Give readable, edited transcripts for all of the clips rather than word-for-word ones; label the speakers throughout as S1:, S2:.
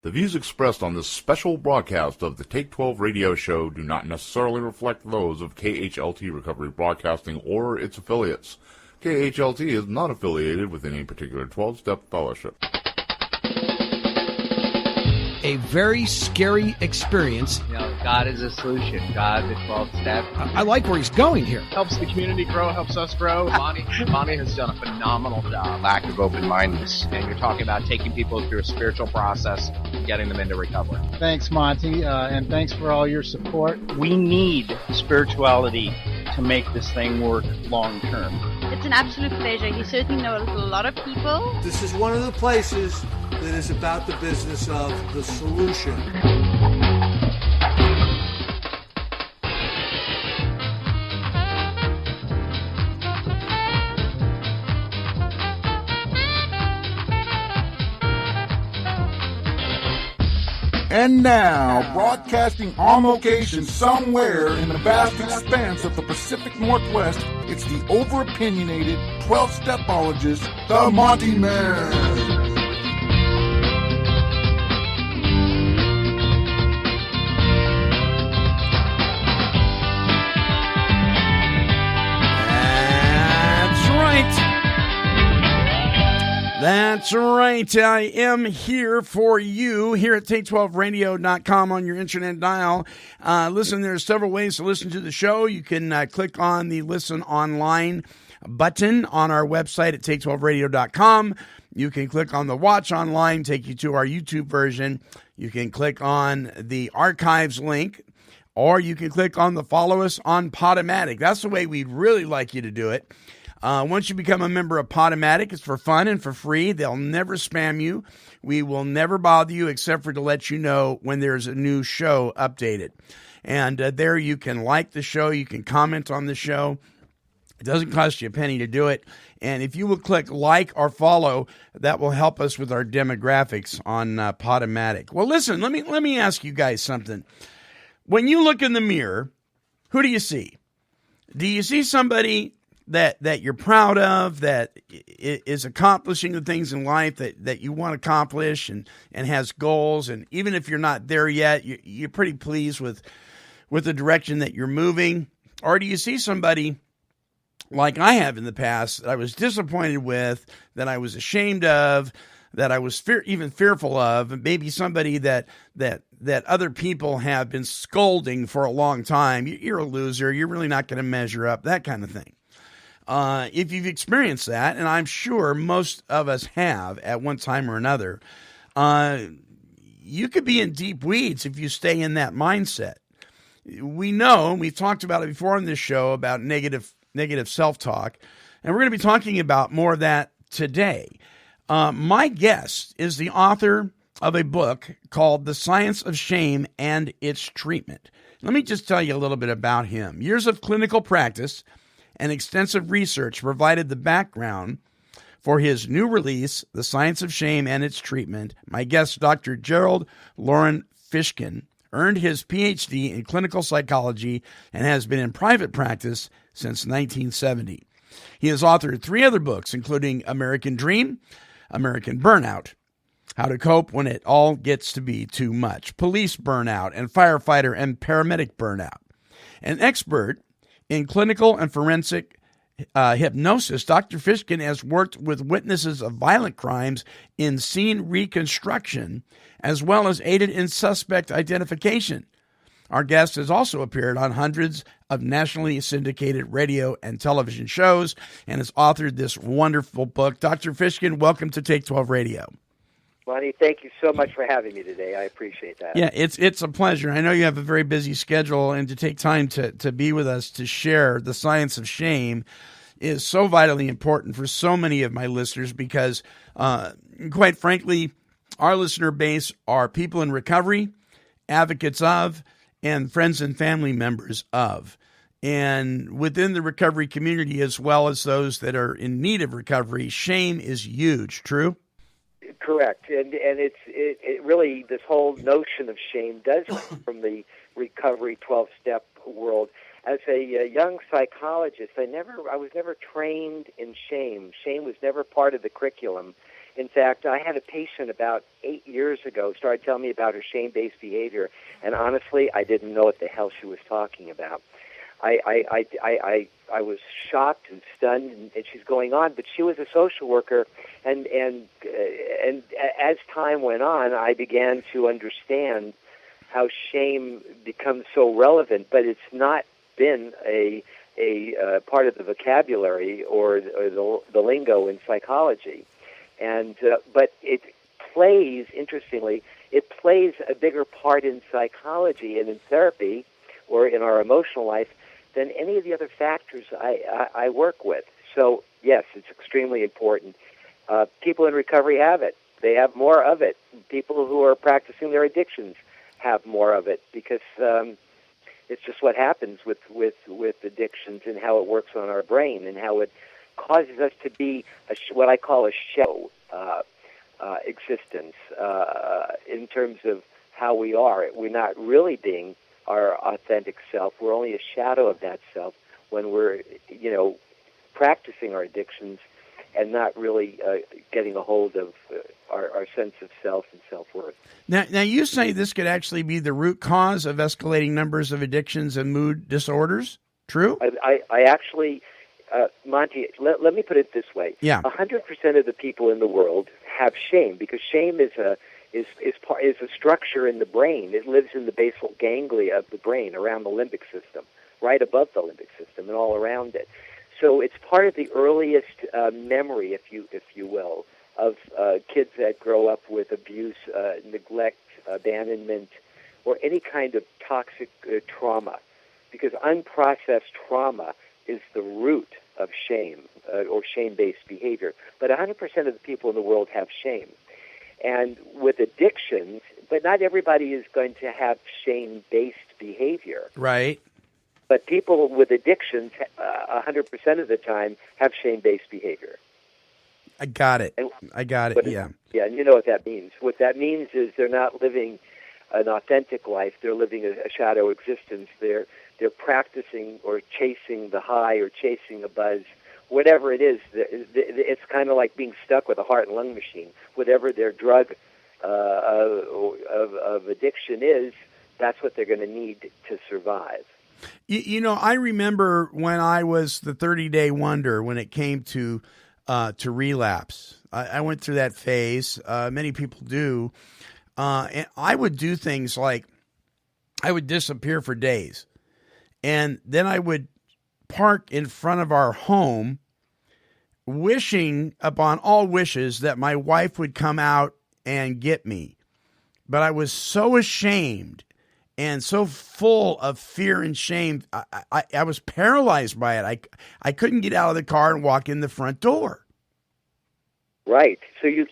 S1: The views expressed on this special broadcast of the Take 12 radio show do not necessarily reflect those of KHLT Recovery Broadcasting or its affiliates. KHLT is not affiliated with any particular 12-step fellowship.
S2: A very scary experience.
S3: You know, God is a solution. God, the 12 steps.
S2: I like where he's going here.
S4: Helps the community grow, helps us grow.
S3: Monty has done a phenomenal job.
S4: Lack of open-mindedness. And you're talking about taking people through a spiritual process, getting them into recovery.
S5: Thanks, Monty, and thanks for all your support.
S6: We need spirituality to make this thing work long term.
S7: It's an absolute pleasure. You certainly know a lot of people.
S8: This is one of the places that is about the business of the solution.
S9: And now, broadcasting on location somewhere in the vast expanse of the Pacific Northwest, it's the over-opinionated 12-stepologist, the Monty'man.
S2: That's right. I am here for you here at take12radio.com on your internet dial. Listen, there's several ways to listen to the show. You can click on the Listen Online button on our website at take12radio.com. You can click on the Watch Online, take you to our YouTube version. You can click on the Archives link, or you can click on the Follow Us on Podomatic. That's the way we'd really like you to do it. Once you become a member of Podomatic, it's for fun and for free. They'll never spam you. We will never bother you except for to let you know when there's a new show updated. And there you can like the show. You can comment on the show. It doesn't cost you a penny to do it. And if you will click like or follow, that will help us with our demographics on Podomatic. Well, listen, let me ask you guys something. When you look in the mirror, who do you see? Do you see somebody that you're proud of, that is accomplishing the things in life that you want to accomplish and has goals? And even if you're not there yet, you're pretty pleased with the direction that you're moving? Or do you see somebody like I have in the past that I was disappointed with, that I was ashamed of, that I was even fearful of, and maybe somebody that other people have been scolding for a long time? You're a loser. You're really not going to measure up, that kind of thing. If you've experienced that, and I'm sure most of us have at one time or another, you could be in deep weeds if you stay in that mindset. We know, and we've talked about it before on this show, about negative self-talk, and we're going to be talking about more of that today. My guest is the author of a book called The Science of Shame and Its Treatment. Let me just tell you a little bit about him. Years of clinical practice and extensive research provided the background for his new release, The Science of Shame and Its Treatment. My guest, Dr. Gerald Fishkin, earned his PhD in clinical psychology and has been in private practice since 1970. He has authored 3 other books, including American Dream, American Burnout, How to Cope When It All Gets to Be Too Much, Police Burnout, and Firefighter and Paramedic Burnout. An expert in clinical and forensic hypnosis, Dr. Fishkin has worked with witnesses of violent crimes in scene reconstruction, as well as aided in suspect identification. Our guest has also appeared on hundreds of nationally syndicated radio and television shows and has authored this wonderful book. Dr. Fishkin, welcome to Take 12 Radio.
S10: Monty, thank you so much for having me today. I appreciate that.
S2: Yeah, it's a pleasure. I know you have a very busy schedule, and to take time to be with us to share The Science of Shame is so vitally important for so many of my listeners because, quite frankly, our listener base are people in recovery, advocates of, and friends and family members of. And within the recovery community, as well as those that are in need of recovery, shame is huge. True?
S10: Correct, and it really, this whole notion of shame does come from the recovery 12-step world. As a young psychologist, I was never trained in shame. Shame was never part of the curriculum, In fact, I had a patient about 8 years ago started telling me about her shame-based behavior, and honestly, I didn't know what the hell she was talking about. I was shocked and stunned, and she's going on. But she was a social worker, and as time went on, I began to understand how shame becomes so relevant. But it's not been a part of the vocabulary or the lingo in psychology, but it plays, interestingly, it plays a bigger part in psychology and in therapy or in our emotional life than any of the other factors I work with. So, yes, it's extremely important. People in recovery have it. They have more of it. People who are practicing their addictions have more of it because it's just what happens with addictions and how it works on our brain and how it causes us to be what I call a shadow existence in terms of how we are. We're not really being our authentic self. We're only a shadow of that self when we're, practicing our addictions and not really getting a hold of our sense of self and self-worth.
S2: Now, you say this could actually be the root cause of escalating numbers of addictions and mood disorders? True?
S10: I actually, Monty, let me put it this way.
S2: Yeah.
S10: 100% of the people in the world have shame because shame is a structure in the brain. It lives in the basal ganglia of the brain around the limbic system, right above the limbic system and all around it. So it's part of the earliest memory, if you will, of kids that grow up with abuse, neglect, abandonment, or any kind of toxic trauma. Because unprocessed trauma is the root of shame or shame-based behavior. But 100% of the people in the world have shame. And with addictions, but not everybody is going to have shame-based behavior.
S2: Right.
S10: But people with addictions, 100% of the time, have shame-based behavior.
S2: I got it. Yeah.
S10: Yeah, and you know what that means. What that means is they're not living an authentic life. They're living a shadow existence. They're practicing or chasing the high or chasing the buzz. Whatever it is, it's kind of like being stuck with a heart and lung machine. Whatever their drug of addiction is, that's what they're going to need to survive.
S2: I remember when I was the 30-day wonder when it came to relapse. I went through that phase. Many people do. And I would do things like I would disappear for days. And then I would park in front of our home, wishing upon all wishes that my wife would come out and get me. But I was so ashamed and so full of fear and shame. I was paralyzed by it. I couldn't get out of the car and walk in the front door.
S10: Right. So you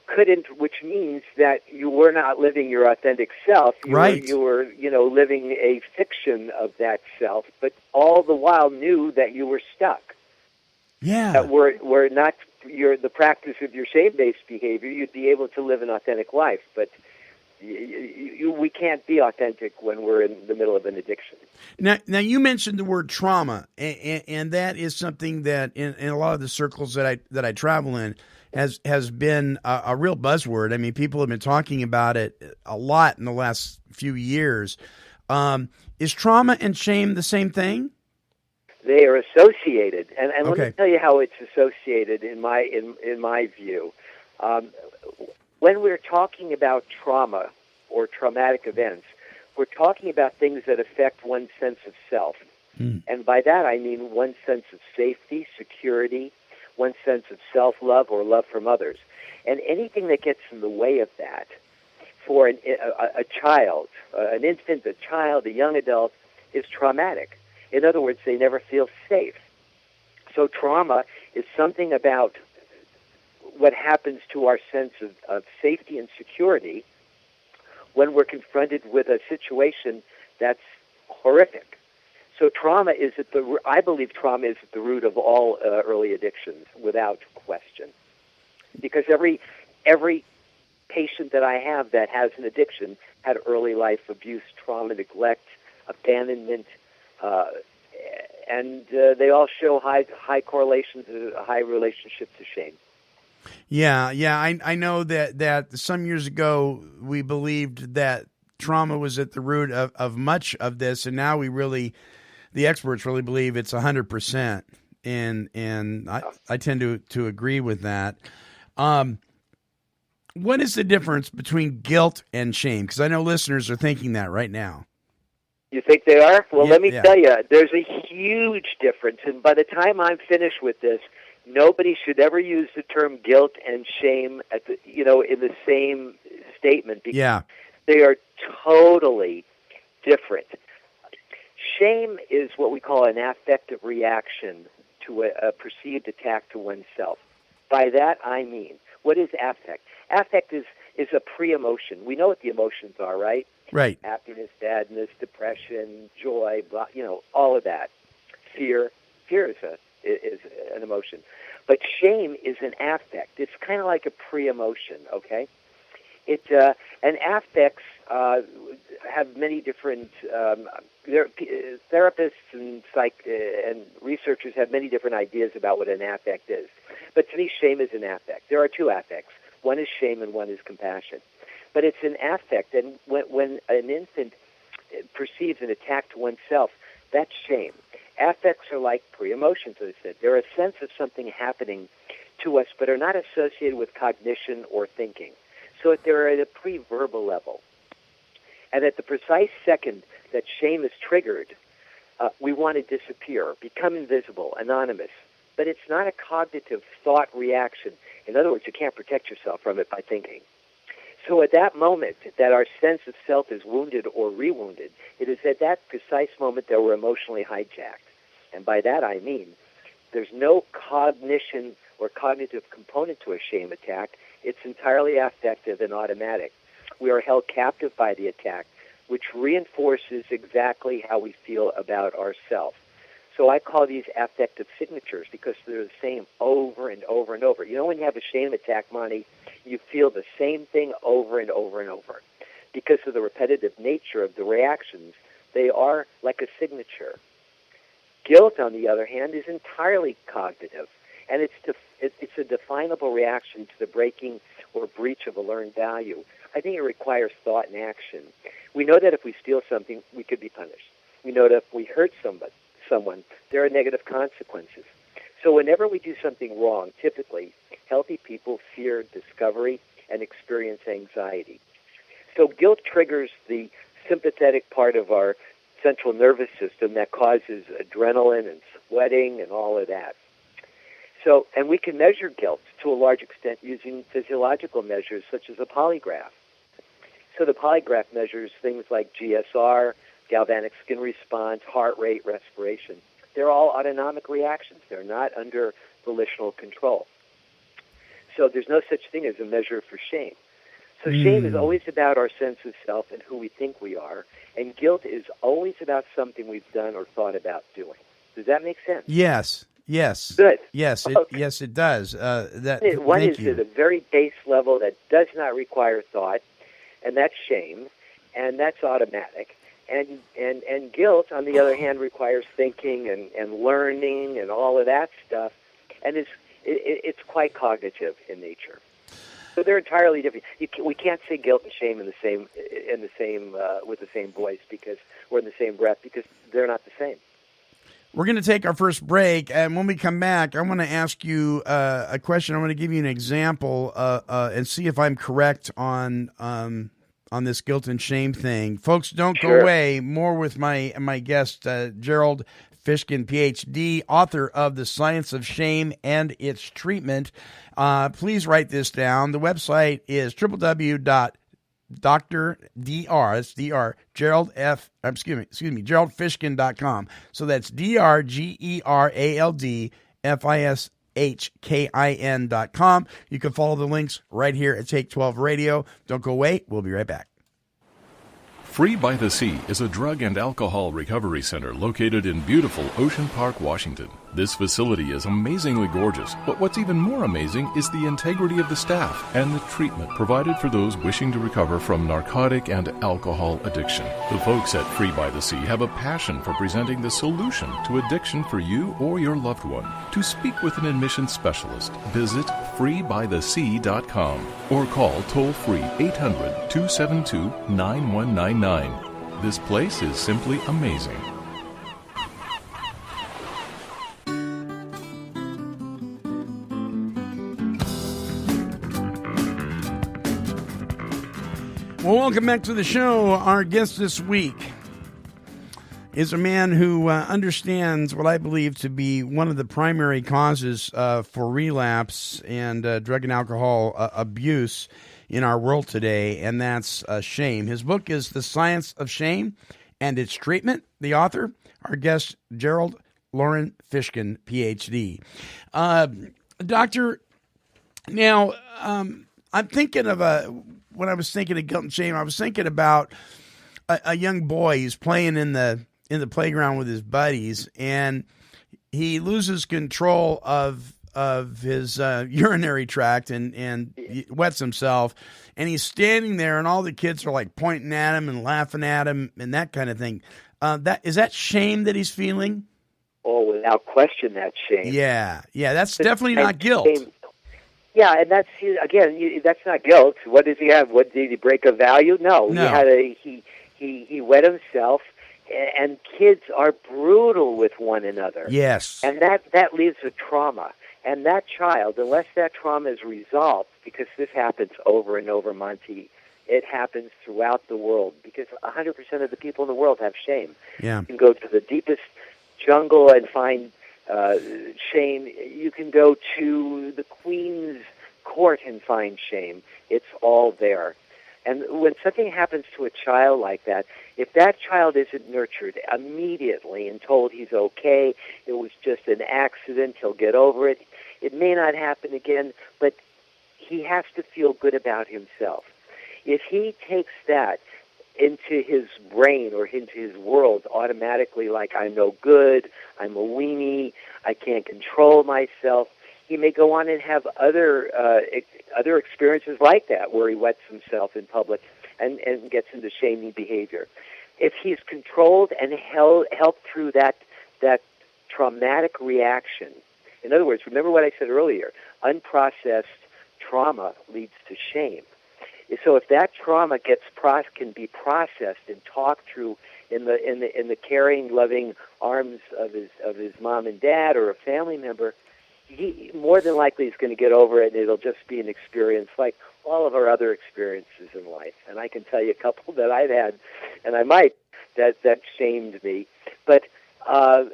S10: couldn't, which means that you were not living your authentic self. You were living a fiction of that self, but all the while knew that you were stuck.
S2: Yeah.
S10: That were not the practice of your shame-based behavior. You'd be able to live an authentic life, but we can't be authentic when we're in the middle of an addiction.
S2: Now you mentioned the word trauma, and that is something that in a lot of the circles that I travel in has been a real buzzword. I mean, people have been talking about it a lot in the last few years. Is trauma and shame the same thing?
S10: They are associated, and
S2: Okay.
S10: Let me tell you how it's associated in my view. When we're talking about trauma or traumatic events, we're talking about things that affect one's sense of self. And by that I mean one's sense of safety, security, one's sense of self-love or love from others. And anything that gets in the way of that for a child, an infant, a child, a young adult, is traumatic. In other words, they never feel safe. So trauma is something about what happens to our sense of safety and security when we're confronted with a situation that's horrific. So I believe trauma is at the root of all early addictions, without question. Because every patient that I have that has an addiction had early life abuse, trauma, neglect, abandonment, and they all show high correlations, a high relationship to shame.
S2: Yeah. I know that some years ago we believed that trauma was at the root of much of this, and now the experts really believe it's 100%. And I tend to agree with that. What is the difference between guilt and shame? Because I know listeners are thinking that right now.
S10: You think they are? Well, let me
S2: Yeah.
S10: tell you, there's a huge difference. And by the time I'm finished with this, nobody should ever use the term guilt and shame in the same statement, because they are totally different. Shame is what we call an affective reaction to a perceived attack to oneself. By that I mean, what is affect? Affect is a pre-emotion. We know what the emotions are, right?
S2: Right.
S10: Happiness, sadness, depression, joy, blah, all of that. Fear is an emotion. But shame is an affect. It's kind of like a pre-emotion, okay? And affects have many different therapists and and researchers have many different ideas about what an affect is. But to me, shame is an affect. There are two affects. One is shame and one is compassion. But it's an affect, and when an infant perceives an attack to oneself, that's shame. Affects are like pre-emotions, as I said. They're a sense of something happening to us, but are not associated with cognition or thinking. So they're at a pre-verbal level. And at the precise second that shame is triggered, we want to disappear, become invisible, anonymous. But it's not a cognitive thought reaction. In other words, you can't protect yourself from it by thinking. So at that moment that our sense of self is wounded or rewounded, it is at that precise moment that we're emotionally hijacked. And by that I mean there's no cognition or cognitive component to a shame attack. It's entirely affective and automatic. We are held captive by the attack, which reinforces exactly how we feel about ourselves. So I call these affective signatures because they're the same over and over and over. When you have a shame attack, Monty, you feel the same thing over and over and over. Because of the repetitive nature of the reactions, they are like a signature. Guilt, on the other hand, is entirely cognitive, and it's a definable reaction to the breaking or breach of a learned value. I think it requires thought and action. We know that if we steal something, we could be punished. We know that if we hurt someone, there are negative consequences. So whenever we do something wrong, typically, healthy people fear discovery and experience anxiety. So guilt triggers the sympathetic part of our central nervous system that causes adrenaline and sweating and all of that. So, and we can measure guilt to a large extent using physiological measures such as a polygraph. So the polygraph measures things like GSR, galvanic skin response, heart rate, respiration. They're all autonomic reactions. They're not under volitional control. So there's no such thing as a measure for shame. So shame is always about our sense of self and who we think we are, and guilt is always about something we've done or thought about doing. Does that make sense?
S2: Yes.
S10: Good.
S2: Yes, it does.
S10: One is at a very base level that does not require thought, and that's shame, and that's automatic. And guilt, on the other hand, requires thinking and learning and all of that stuff, and it's quite cognitive in nature. So they're entirely different. We can't say guilt and shame with the same voice because or in the same breath because they're not the same.
S2: We're going to take our first break, and when we come back, I want to ask you a question. I want to give you an example and see if I'm correct on this guilt and shame thing. Folks, don't go away. More with my guest, Gerald Fishkin, Ph.D., author of The Science of Shame and Its Treatment. Please write this down. The website is GeraldFishkin.com. So that's DrGeraldFishkin.com. You can follow the links right here at Take 12 Radio. Don't go away. We'll be right back.
S11: Free by the Sea is a drug and alcohol recovery center located in beautiful Ocean Park, Washington. This facility is amazingly gorgeous, but what's even more amazing is the integrity of the staff and the treatment provided for those wishing to recover from narcotic and alcohol addiction. The folks at Free by the Sea have a passion for presenting the solution to addiction for you or your loved one. To speak with an admission specialist, visit freebythesea.com or call toll-free 800-272-9199. This place is simply amazing.
S2: Well, welcome back to the show. Our guest this week is a man who understands what I believe to be one of the primary causes for relapse and drug and alcohol abuse in our world today, and that's shame. His book is The Science of Shame and Its Treatment. The author, our guest, Gerald Fishkin, Ph.D. Doctor, now I'm thinking of when I was thinking of guilt and shame, I was thinking about a young boy who's playing in the playground with his buddies, and he loses control of his urinary tract and he wets himself, and he's standing there, and all the kids are like pointing at him and laughing at him and that kind of thing. Is that shame that he's feeling?
S10: Oh, without question, that's shame.
S2: Yeah, that's definitely not guilt.
S10: Shame. Yeah, and that's, again, that's not guilt. What does he have? What, did he break a value? No. He wet himself, and kids are brutal with one another.
S2: Yes.
S10: And that leaves a trauma. And that child, unless that trauma is resolved, because this happens over and over, Monty, it happens throughout the world, because 100% of the people in the world have shame.
S2: Yeah.
S10: You can go to the deepest jungle and find shame. You can go to the Queen's court and find shame. It's all there. And when something happens to a child like that, if that child isn't nurtured immediately and told he's okay, it was just an accident, he'll get over it, it may not happen again, but he has to feel good about himself. If he takes that into his brain or into his world automatically, like, I'm no good, I'm a weenie, I can't control myself, he may go on and have other experiences like that, where he wets himself in public and gets into shaming behavior. If he's controlled and helped through that traumatic reaction, in other words, remember what I said earlier, unprocessed trauma leads to shame. So if that trauma can be processed and talked through in the caring, loving arms of his mom and dad or a family member, he more than likely is going to get over it, and it'll just be an experience like all of our other experiences in life. And I can tell you a couple that I've had, and I might, that shamed me. But so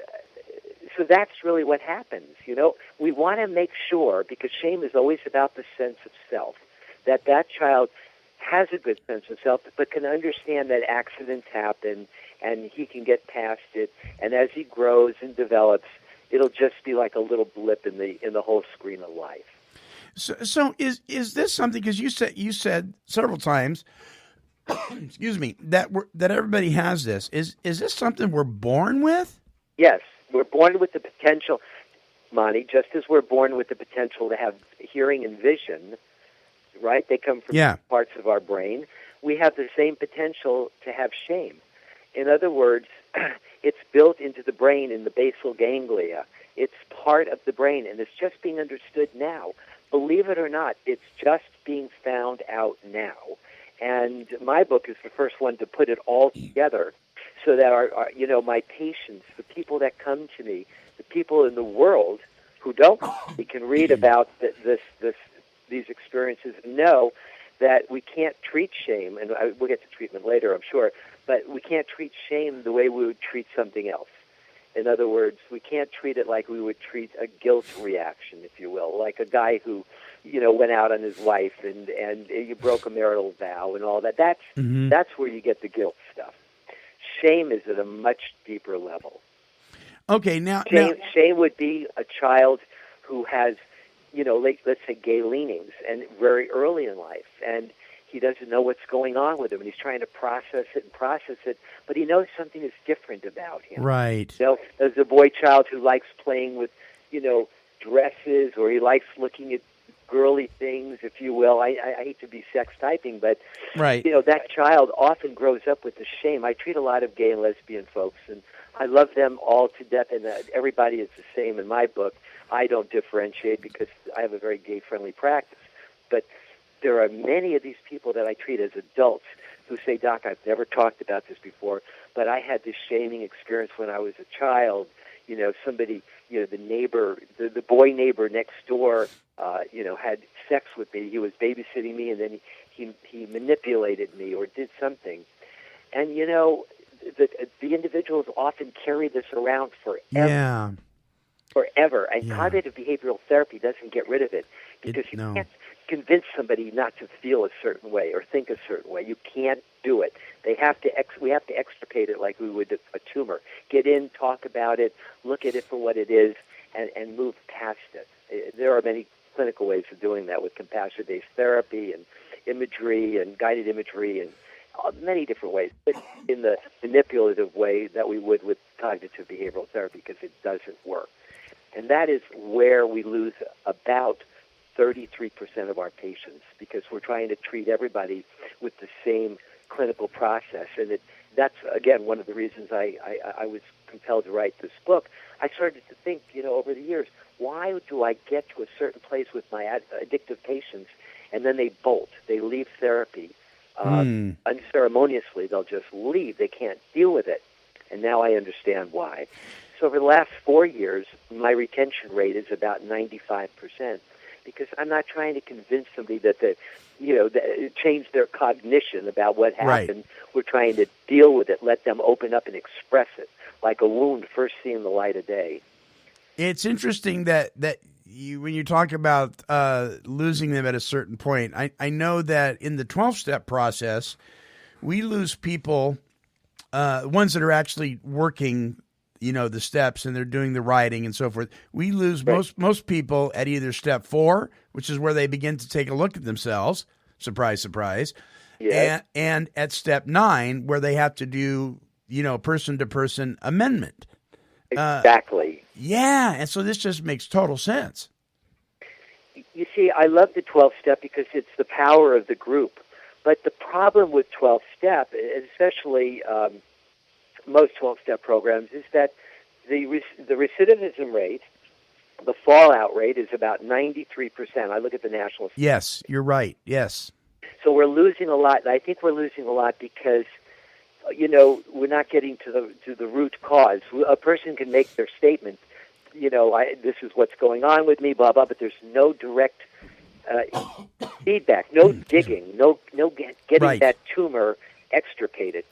S10: that's really what happens. We want to make sure, because shame is always about the sense of self, that child has a good sense of self, but can understand that accidents happen, and he can get past it. And as he grows and develops, it'll just be like a little blip in the whole screen of life.
S2: So is this something? Because you said several times, excuse me, that everybody has this. Is this something we're born with?
S10: Yes, we're born with the potential, Monty. Just as we're born with the potential to have hearing and vision, right? They come from parts of our brain. We have the same potential to have shame. In other words, it's built into the brain in the basal ganglia. It's part of the brain, and it's just being understood now. Believe it or not, it's just being found out now. And my book is the first one to put it all together, so that our my patients, the people that come to me, the people in the world who don't, we can read about these experiences and know that we can't treat shame, and we'll get to treatment later, I'm sure, but we can't treat shame the way we would treat something else. In other words, we can't treat it like we would treat a guilt reaction, if you will, like a guy who, went out on his wife and you broke a marital vow and all that. That's where you get the guilt stuff. Shame is at a much deeper level.
S2: Okay, now
S10: shame would be a child who has, let's say gay leanings, and very early in life, and he doesn't know what's going on with him, and he's trying to process it, but he knows something is different about him.
S2: Right.
S10: There's a boy child who likes playing with, dresses, or he likes looking at girly things, if you will. I hate to be sex typing, but
S2: right.
S10: That child often grows up with the shame. I treat a lot of gay and lesbian folks, and I love them all to death, and everybody is the same in my book. I don't differentiate because I have a very gay-friendly practice. But there are many of these people that I treat as adults who say, Doc, I've never talked about this before, but I had this shaming experience when I was a child. Somebody, the neighbor, the boy neighbor next door, had sex with me. He was babysitting me, and then he manipulated me or did something. And, the individuals often carry this around forever.
S2: Yeah.
S10: Forever. And cognitive behavioral therapy doesn't get rid of it because you can't convince somebody not to feel a certain way or think a certain way. You can't do it. We have to extirpate it like we would a tumor. Get in, talk about it, look at it for what it is, and move past it. There are many clinical ways of doing that with compassion-based therapy and imagery and guided imagery and many different ways, but in the manipulative way that we would with cognitive behavioral therapy because it doesn't work. And that is where we lose about 33% of our patients because we're trying to treat everybody with the same clinical process. And that's, again, one of the reasons I was compelled to write this book. I started to think, over the years, why do I get to a certain place with my addictive patients and then they bolt? They leave therapy. Unceremoniously, they'll just leave. They can't deal with it. And now I understand why. So over the last 4 years, my retention rate is about 95% because I'm not trying to convince somebody that change their cognition about what happened. Right. We're trying to deal with it, let them open up and express it like a wound first seeing the light of day.
S2: It's interesting that when you talk about losing them at a certain point, I know that in the 12-step process, we lose people, ones that are actually working, the steps and they're doing the writing and so forth. We lose most people at either step 4, which is where they begin to take a look at themselves. Surprise, surprise. Yes. And at step 9, where they have to do, person-to-person amendment.
S10: Exactly.
S2: Yeah, and so this just makes total sense.
S10: You see, I love the 12-step because it's the power of the group. But the problem with 12-step, especially most 12-step programs, is that the recidivism rate, the fallout rate, is about 93%. I look at the national.
S2: Yes, you're right. Yes.
S10: So we're losing a lot. And I think we're losing a lot because we're not getting to the root cause. A person can make their statement, this is what's going on with me, blah, blah, but there's no direct feedback, no digging, no getting that tumor extirpated,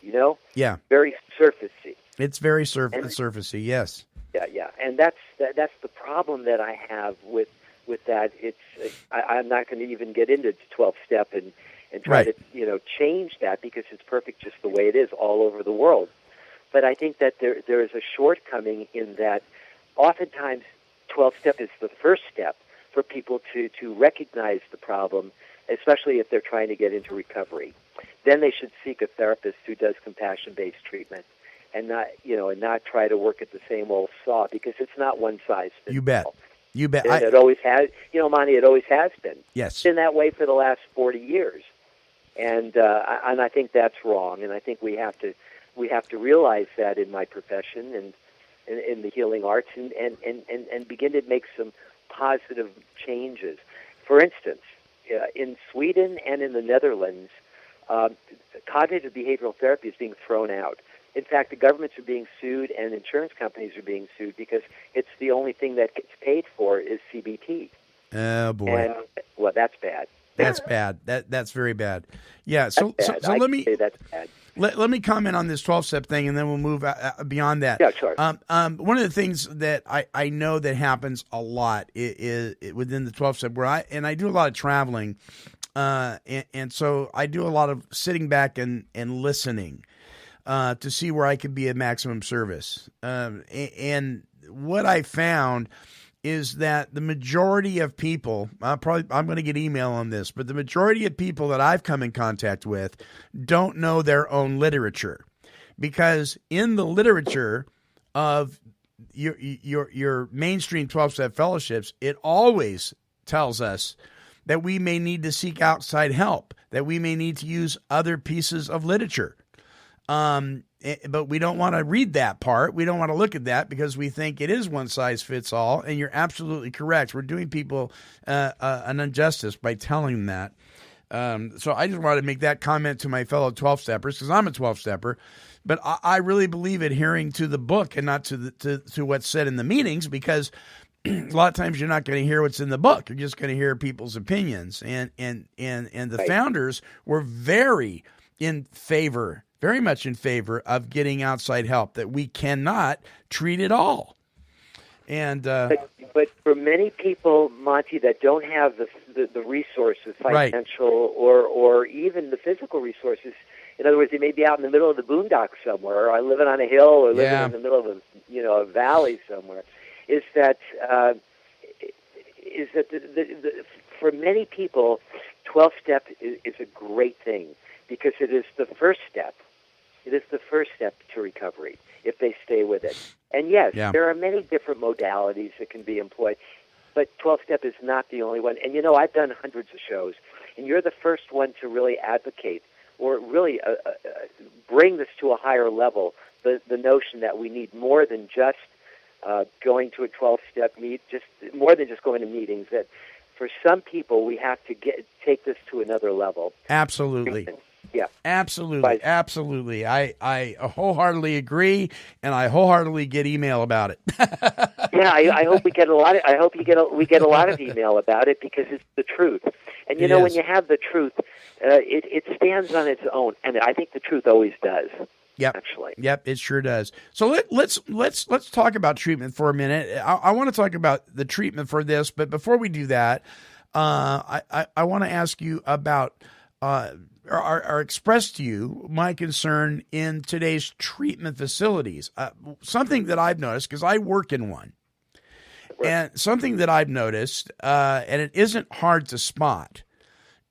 S2: Yeah.
S10: Very surfacey.
S2: It's very surfacey, yes.
S10: Yeah. And that's the problem that I have with that. I'm not going to even get into 12-step and try to change that because it's perfect just the way it is all over the world. But I think that there is a shortcoming in that oftentimes 12-step is the first step for people to recognize the problem, especially if they're trying to get into recovery. Then they should seek a therapist who does compassion-based treatment and not try to work at the same old saw because it's not one size fits all.
S2: You bet.
S10: And it always has, Monty, it always has been.
S2: Yes.
S10: It's been that way for the last 40 years. And I think that's wrong. And I think we have to realize that in my profession and in the healing arts and begin to make some positive changes. For instance, in Sweden and in the Netherlands, cognitive behavioral therapy is being thrown out. In fact, the governments are being sued and insurance companies are being sued because it's the only thing that gets paid for is CBT.
S2: Oh, boy.
S10: And, well, that's bad.
S2: That's bad. That's very bad. Yeah. So let me
S10: say that's bad.
S2: Let me comment on this 12-step thing, and then we'll move beyond that.
S10: Yeah, sure.
S2: One of the things that I know that happens a lot is within the 12-step, where I do a lot of traveling, and so I do a lot of sitting back and listening to see where I could be of maximum service. And what I found is that the majority of people, I'm going to get email on this, but the majority of people that I've come in contact with don't know their own literature, because in the literature of your mainstream 12-step fellowships, it always tells us that we may need to seek outside help, that we may need to use other pieces of literature. But we don't want to read that part. We don't want to look at that because we think it is one size fits all. And you're absolutely correct. We're doing people an injustice by telling them that. So I just wanted to make that comment to my fellow 12-steppers because I'm a 12-stepper. But I really believe adhering to the book and not to what's said in the meetings, because a lot of times you're not going to hear what's in the book. You're just going to hear people's opinions. And the founders were very much in favor of getting outside help, that we cannot treat it all. And
S10: but for many people, Monty, that don't have the resources, financial or even the physical resources. In other words, they may be out in the middle of the boondocks somewhere, or living on a hill, or living in the middle of a valley somewhere. Is that for many people, 12-step is a great thing because it is the first step. It is the first step to recovery if they stay with it. And yes, there are many different modalities that can be employed, but 12-step is not the only one. And I've done hundreds of shows, and you're the first one to really advocate or really bring this to a higher level, the notion that we need more than just going to a 12-step meet, just more than just going to meetings, that for some people we have to take this to another level.
S2: Absolutely.
S10: Yeah.
S2: Absolutely. Absolutely. I wholeheartedly agree, and I wholeheartedly get email about it.
S10: Yeah, I hope we get a lot of we get a lot of email about it because it's the truth. And when you have the truth, it stands on its own, and I think the truth always does.
S2: Yep.
S10: Actually.
S2: Yep, it sure does. So let's talk about treatment for a minute. I want to talk about the treatment for this, but before we do that, I want to ask you about or express to you my concern in today's treatment facilities. Something that I've noticed, because I work in one, and something that I've noticed, and it isn't hard to spot,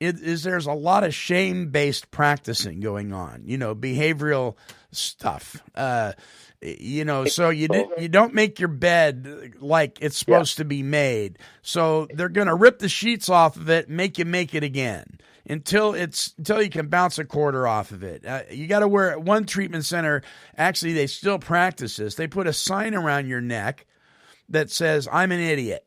S2: is there's a lot of shame-based practicing going on, behavioral stuff. So you don't make your bed like it's supposed to be made. So they're going to rip the sheets off of it, make you make it again until you can bounce a quarter off of it. You got to wear at one treatment center. Actually, they still practice this. They put a sign around your neck that says, "I'm an idiot,"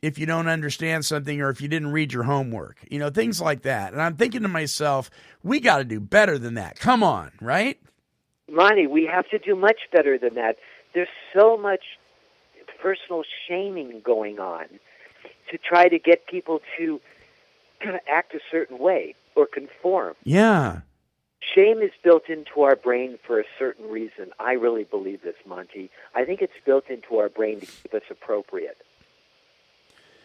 S2: if you don't understand something or if you didn't read your homework, things like that. And I'm thinking to myself, we got to do better than that. Come on, right?
S10: Monty, we have to do much better than that. There's so much personal shaming going on to try to get people to act a certain way or conform.
S2: Yeah.
S10: Shame is built into our brain for a certain reason. I really believe this, Monty. I think it's built into our brain to keep us appropriate.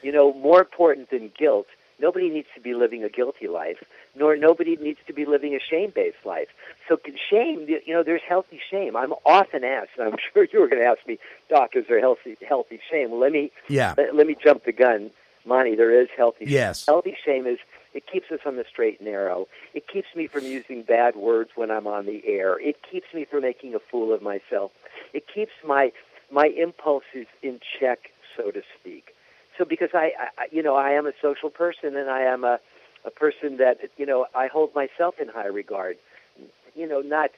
S10: More important than guilt, nobody needs to be living a guilty life, nor nobody needs to be living a shame-based life. So shame, there's healthy shame. I'm often asked, and I'm sure you were going to ask me, Doc, is there healthy shame? Well, let me jump the gun. Monty, there is healthy shame.
S2: Yes.
S10: Healthy shame is, it keeps us on the straight and narrow. It keeps me from using bad words when I'm on the air. It keeps me from making a fool of myself. It keeps my impulses in check, so to speak. So because I am a social person, and I am a person that, I hold myself in high regard, not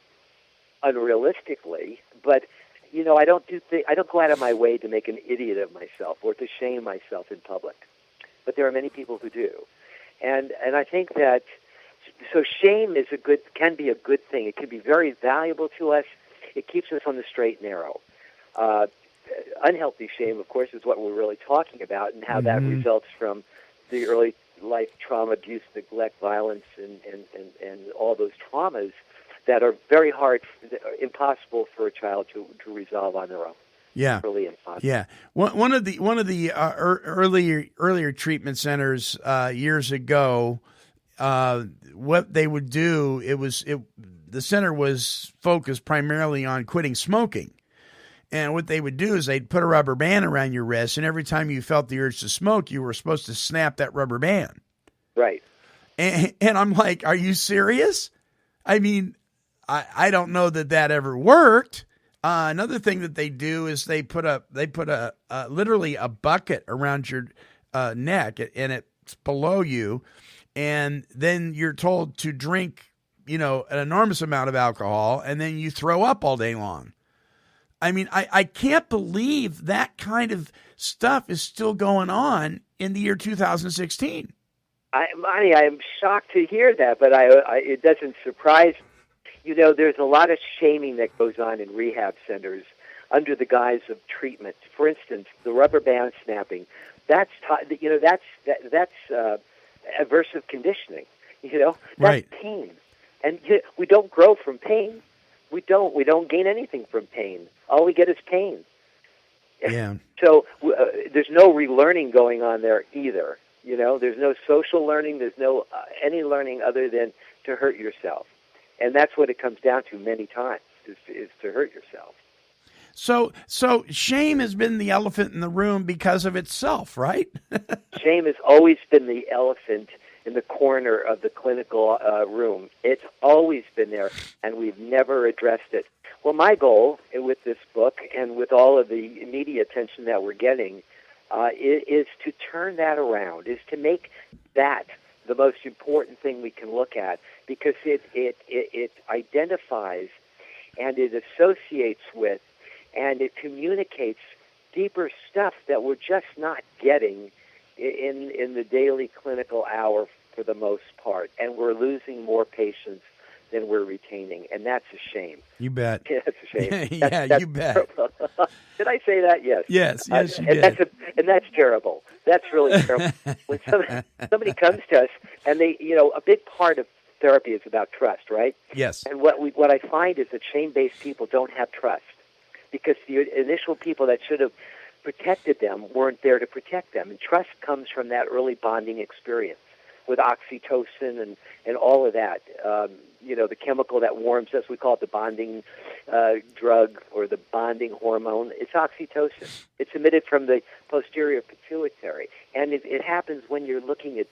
S10: unrealistically, but, I don't go out of my way to make an idiot of myself or to shame myself in public. But there are many people who do. And I think that, so shame can be a good thing. It can be very valuable to us. It keeps us on the straight and narrow. Unhealthy shame, of course, is what we're really talking about, and how that results from the early life trauma, abuse, neglect, violence, and all those traumas that are very hard, impossible for a child to resolve on their own.
S2: Yeah,
S10: really impossible.
S2: Yeah. One of the earlier treatment centers years ago, what they would do, the center was focused primarily on quitting smoking. And what they would do is they'd put a rubber band around your wrist, and every time you felt the urge to smoke, you were supposed to snap that rubber band.
S10: Right. And
S2: I'm like, are you serious? I mean, I don't know that ever worked. Another thing that they do is they put a literally a bucket around your neck, and below you, and then you're told to drink, an enormous amount of alcohol, and then you throw up all day long. I mean, I can't believe that kind of stuff is still going on in the year 2016.
S10: Monty, I'm shocked to hear that, but it doesn't surprise me. There's a lot of shaming that goes on in rehab centers under the guise of treatment. For instance, the rubber band snapping. That's aversive conditioning. That's
S2: right.
S10: Pain, and we don't grow from pain. We don't gain anything from pain. All we get is pain.
S2: Yeah.
S10: So there's no relearning going on there either. There's no social learning. There's no any learning other than to hurt yourself, and that's what it comes down to many times is to hurt yourself.
S2: So shame has been the elephant in the room because of itself, right?
S10: Shame has always been the elephant in the corner of the clinical room. It's always been there, and we've never addressed it. Well, my goal with this book and with all of the media attention that we're getting is to turn that around, is to make that the most important thing we can look at, because it identifies and it associates with and it communicates deeper stuff that we're just not getting in the daily clinical hour for the most part, and we're losing more patients than we're retaining, and that's a shame.
S2: You bet.
S10: Yeah, that's a shame.
S2: You bet.
S10: Did I say that? Yes.
S2: Yes, you
S10: and
S2: did.
S10: That's terrible. That's really terrible. When somebody comes to us, and they, a big part of therapy is about trust, right?
S2: Yes.
S10: And what I find is that shame-based people don't have trust, because the initial people that should have protected them weren't there to protect them. And trust comes from that early bonding experience with oxytocin and all of that. The chemical that warms us, we call it the bonding drug or the bonding hormone. It's oxytocin. It's emitted from the posterior pituitary. And it happens when you're looking at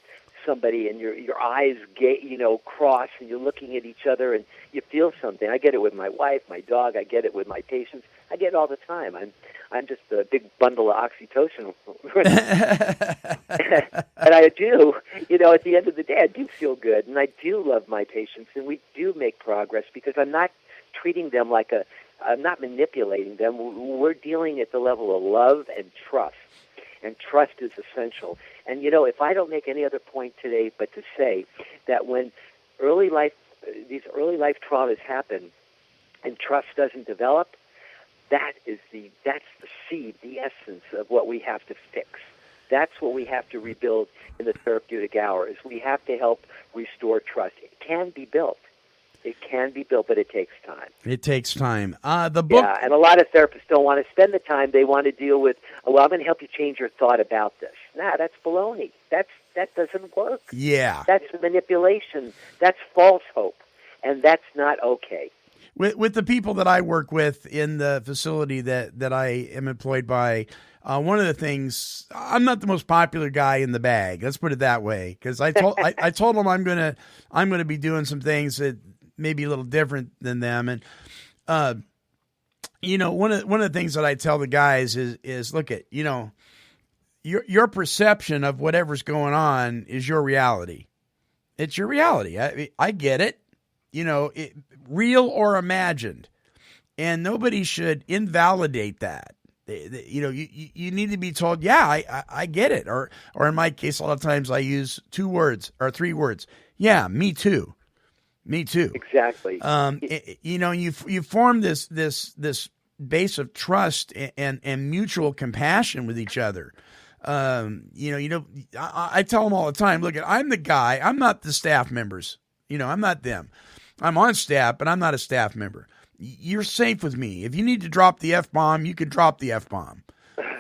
S10: somebody and your eyes cross and you're looking at each other and you feel something. I get it with my wife, my dog. I get it with my patients. I get it all the time. I'm just a big bundle of oxytocin. And I do, at the end of the day, I do feel good, and I do love my patients, and we do make progress because I'm not treating them I'm not manipulating them. We're dealing at the level of love and trust, and trust is essential. And, if I don't make any other point today but to say that when these early life traumas happen and trust doesn't develop, that's the seed, the essence of what we have to fix. That's what we have to rebuild in the therapeutic hour, is we have to help restore trust. It can be built. It can be built, but it takes time.
S2: It takes time. The book...
S10: Yeah, and a lot of therapists don't want to spend the time. They want to deal with, I'm going to help you change your thought about this. Nah, that's baloney. That doesn't work.
S2: Yeah.
S10: That's manipulation. That's false hope, and that's not okay.
S2: With the people that I work with in the facility that I am employed by, one of the things, I'm not the most popular guy in the bag. Let's put it that way, because I told them I'm gonna be doing some things that may be a little different than them, and one of the things that I tell the guys is look at your perception of whatever's going on is your reality. It's your reality. I get it. Real or imagined, and nobody should invalidate that. You need to be told, yeah, I get it. Or in my case, a lot of times I use 2 words or 3 words. Yeah, me too. Me too.
S10: Exactly.
S2: You form this base of trust and mutual compassion with each other. I tell them all the time, look, I'm the guy. I'm not the staff members. I'm not them. I'm on staff, but I'm not a staff member. You're safe with me. If you need to drop the F-bomb, you can drop the F-bomb.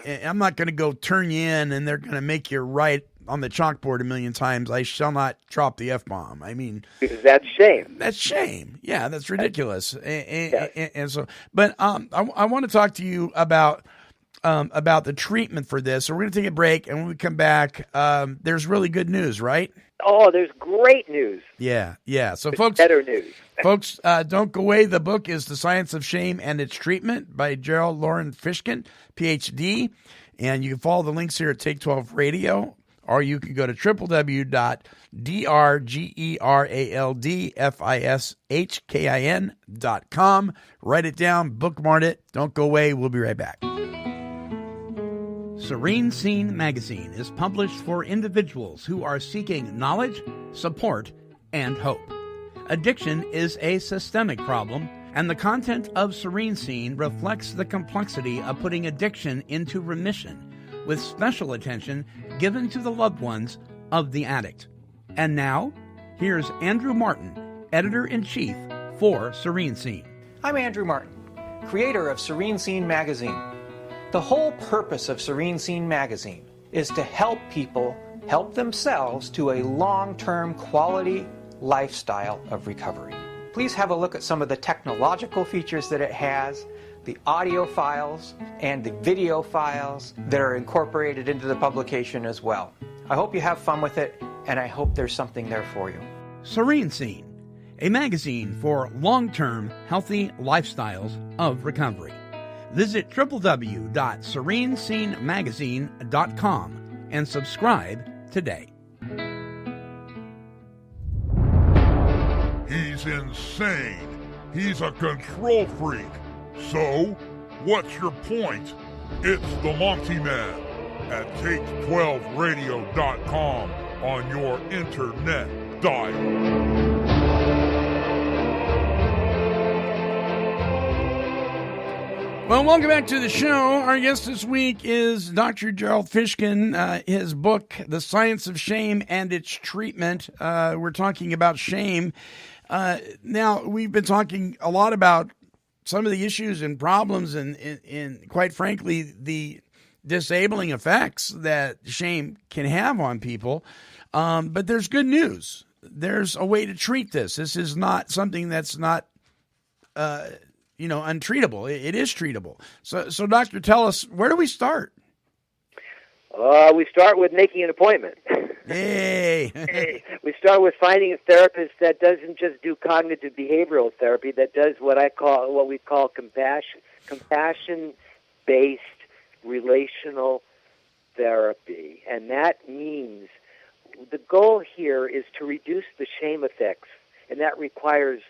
S2: I'm not going to go turn you in and they're going to make you write on the chalkboard a million times, I shall not drop the F-bomb. I mean...
S10: That's shame.
S2: That's shame. Yeah, that's ridiculous. And so, but I want to talk to you about the treatment for this. So we're going to take a break, and when we come back, there's really good news, right?
S10: Oh, there's great news.
S2: Yeah. So
S10: there's
S2: folks,
S10: better news.
S2: Folks, don't go away. The book is The Science of Shame and Its Treatment by Gerald Fishkin, PhD. And you can follow the links here at Take 12 Radio or you can go to www.drgeraldfishkin.com. Write it down, bookmark it. Don't go away. We'll be right back. Serene Scene Magazine is published for individuals who are seeking knowledge, support, and hope. Addiction is a systemic problem, and the content of Serene Scene reflects the complexity of putting addiction into remission, with special attention given to the loved ones of the addict. And now, here's Andrew Martin, Editor-in-Chief for Serene Scene.
S12: I'm Andrew Martin, creator of Serene Scene Magazine. The whole purpose of Serene Scene Magazine is to help people help themselves to a long-term quality lifestyle of recovery. Please have a look at some of the technological features that it has, the audio files, and the video files that are incorporated into the publication as well. I hope you have fun with it, and I hope there's something there for you.
S2: Serene Scene, a magazine for long-term healthy lifestyles of recovery. Visit www.serenescenemagazine.com and subscribe today.
S9: He's insane. He's a control freak. So, what's your point? It's the Monty'man at Take12Radio.com on your internet dial.
S2: Well, welcome back to the show. Our guest this week is Dr. Gerald Fishkin. His book, The Science of Shame and Its Treatment. We're talking about shame. Now, we've been talking a lot about some of the issues and problems and quite frankly, the disabling effects that shame can have on people. But there's good news. There's a way to treat this. This is not something that's not untreatable. It is treatable. So doctor, tell us, where do we start?
S10: We start with making an appointment.
S2: Hey.
S10: We start with finding a therapist that doesn't just do cognitive behavioral therapy, that does what we call compassion-based relational therapy. And that means the goal here is to reduce the shame effects, and that requires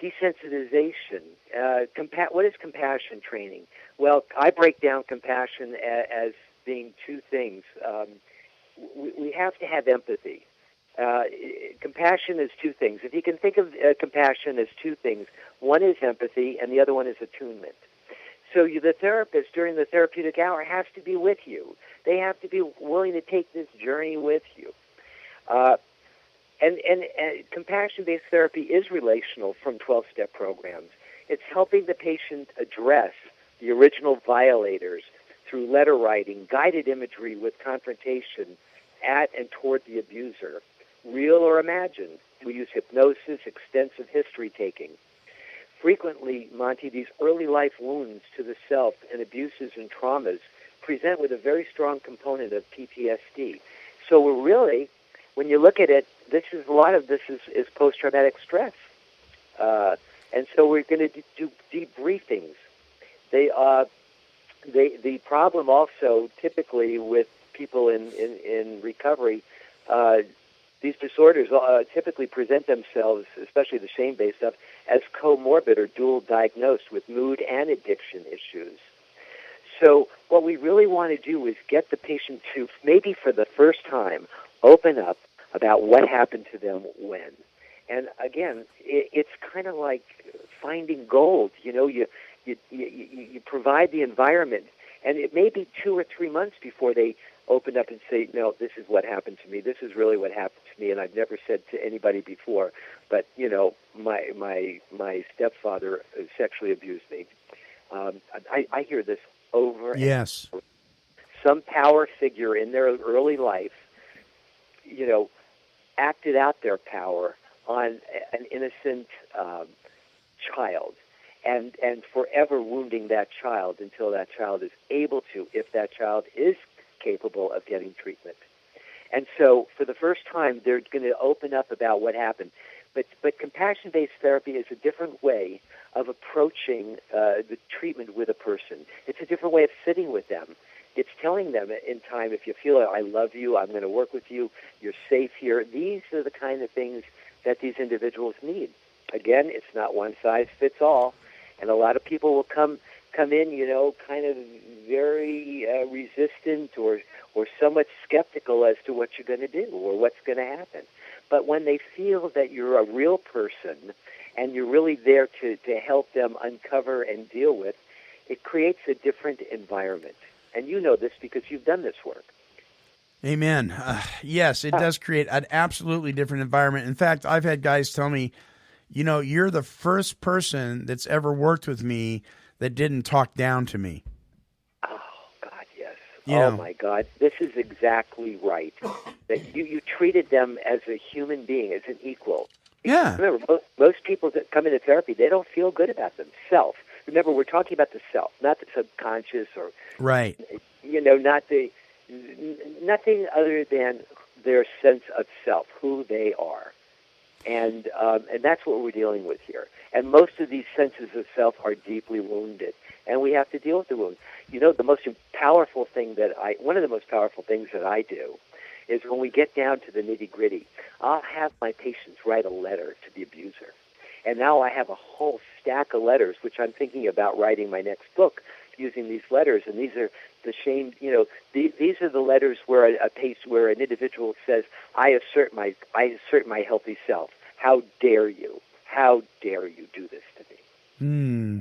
S10: desensitization. What is compassion training? Well, I break down compassion as being two things. We have to have empathy. Compassion is two things. If you can think of compassion as two things, one is empathy and the other one is attunement. So the therapist during the therapeutic hour has to be with you. They have to be willing to take this journey with you. And compassion-based therapy is relational from 12-step programs. It's helping the patient address the original violators through letter writing, guided imagery with confrontation at and toward the abuser, real or imagined. We use hypnosis, extensive history taking. Frequently, Monty, these early life wounds to the self and abuses and traumas present with a very strong component of PTSD. So we're really, when you look at it, a lot of this is post-traumatic stress. And so we're going to do debriefings. The problem also typically with people in recovery, these disorders typically present themselves, especially the shame-based stuff, as comorbid or dual diagnosed with mood and addiction issues. So what we really want to do is get the patient to, maybe for the first time, open up about what happened to them when. And again, it's kind of like finding gold. You provide the environment, and it may be 2 or 3 months before they open up and say, no, this is what happened to me. This is really what happened to me, and I've never said to anybody before. But my stepfather sexually abused me. I hear this over.
S2: Yes.
S10: And over. Some power figure in their early life, acted out their power on an innocent child, and forever wounding that child until that child is able to, if that child is capable of getting treatment. And so for the first time, they're going to open up about what happened. But compassion-based therapy is a different way of approaching the treatment with a person. It's a different way of sitting with them. it's telling them in time, if you feel I love you, I'm going to work with you, you're safe here. These are the kind of things that these individuals need. Again, it's not one size fits all, and a lot of people will come in, kind of very resistant or somewhat skeptical as to what you're going to do or what's going to happen. But when they feel that you're a real person and you're really there to help them uncover and deal with, it creates a different environment. And you know this because you've done this work.
S2: Amen. Yes, it does create an absolutely different environment. In fact, I've had guys tell me, you're the first person that's ever worked with me that didn't talk down to me.
S10: Oh, God, yes. My God. This is exactly right. That you treated them as a human being, as an equal.
S2: Yeah.
S10: Remember, most people that come into therapy, they don't feel good about themselves. Remember, we're talking about the self, not the subconscious or,
S2: right.
S10: Nothing other than their sense of self, who they are. And that's what we're dealing with here. And most of these senses of self are deeply wounded, and we have to deal with the wound. The most powerful thing one of the most powerful things that I do is when we get down to the nitty-gritty, I'll have my patients write a letter to the abuser. And now I have a whole stack of letters, which I'm thinking about writing my next book using these letters. And these are the shame, these are the letters where where an individual says, I assert my healthy self. How dare you? How dare you do this to me?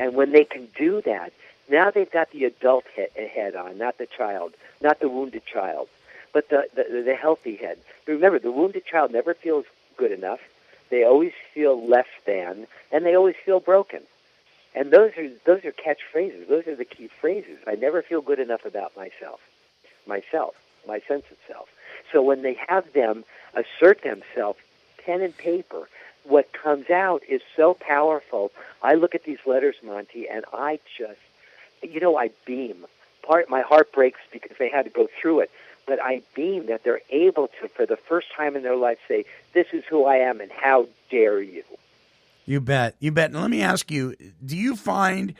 S10: And when they can do that, now they've got the adult head on, not the child, not the wounded child, but the healthy head. Remember, the wounded child never feels good enough. They always feel less than, and they always feel broken. And those are catchphrases. Those are the key phrases. I never feel good enough about myself, my sense of self. So when they have them assert themselves, pen and paper, what comes out is so powerful. I look at these letters, Monty, and I just, I beam. My heart breaks because they had to go through it. But I beam that they're able to, for the first time in their life, say, this is who I am and how dare you.
S2: You bet. Now, let me ask you, do you find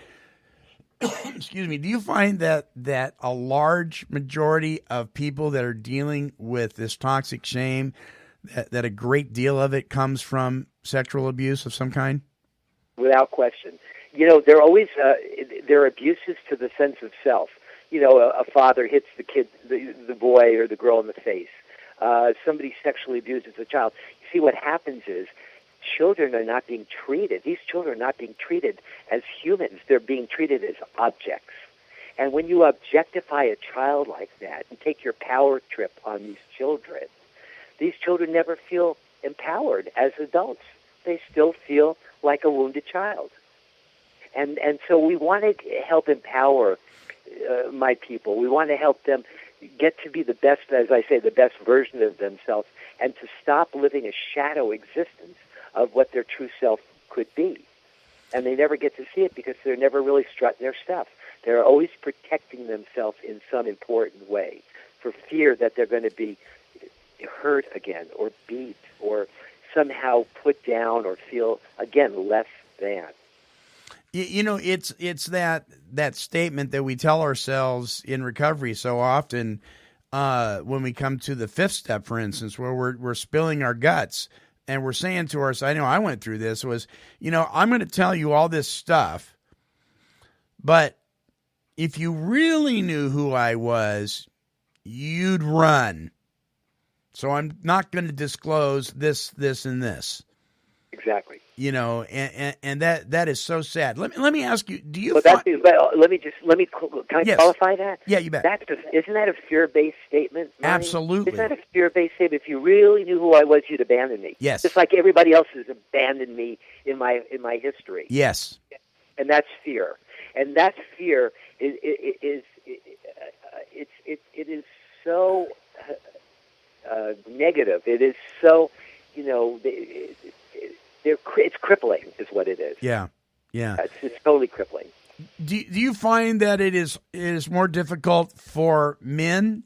S2: that a large majority of people that are dealing with this toxic shame, that a great deal of it comes from sexual abuse of some kind?
S10: Without question. There are always there are abuses to the sense of self. A father hits the kid, the boy or the girl in the face. Somebody sexually abuses a child. You see, what happens is children are not being treated. These children are not being treated as humans. They're being treated as objects. And when you objectify a child like that and take your power trip on these children never feel empowered as adults. They still feel like a wounded child. And so we want to help empower my people. We want to help them get to be the best, as I say, the best version of themselves, and to stop living a shadow existence of what their true self could be. And they never get to see it because they're never really strutting their stuff. They're always protecting themselves in some important way for fear that they're going to be hurt again or beat or somehow put down or feel, again, less than.
S2: It's that statement that we tell ourselves in recovery so often when we come to the fifth step, for instance, where we're spilling our guts and we're saying to ourselves, I know I went through this, was, I'm going to tell you all this stuff, but if you really knew who I was, you'd run. So I'm not going to disclose this, and this.
S10: Exactly.
S2: And that is so sad. Let me ask you: do you?
S10: But can I qualify that?
S2: Yeah, you bet.
S10: Isn't that a fear-based statement, Monty?
S2: Absolutely.
S10: Isn't that a fear-based statement? If you really knew who I was, you'd abandon me.
S2: Yes.
S10: Just like everybody else has abandoned me in my history.
S2: Yes.
S10: And that's fear. And that fear is so negative. It is so, it's crippling is what it is.
S2: Yeah.
S10: It's totally crippling.
S2: Do you find that it is more difficult for men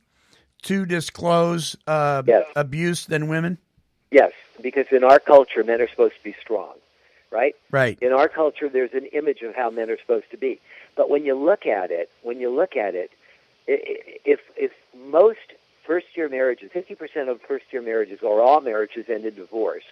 S2: to disclose
S10: Yes.
S2: abuse than women?
S10: Yes, because in our culture, men are supposed to be strong, right?
S2: Right.
S10: In our culture, there's an image of how men are supposed to be. But when you look at it, if most first-year marriages, 50% of first-year marriages or all marriages end in divorce,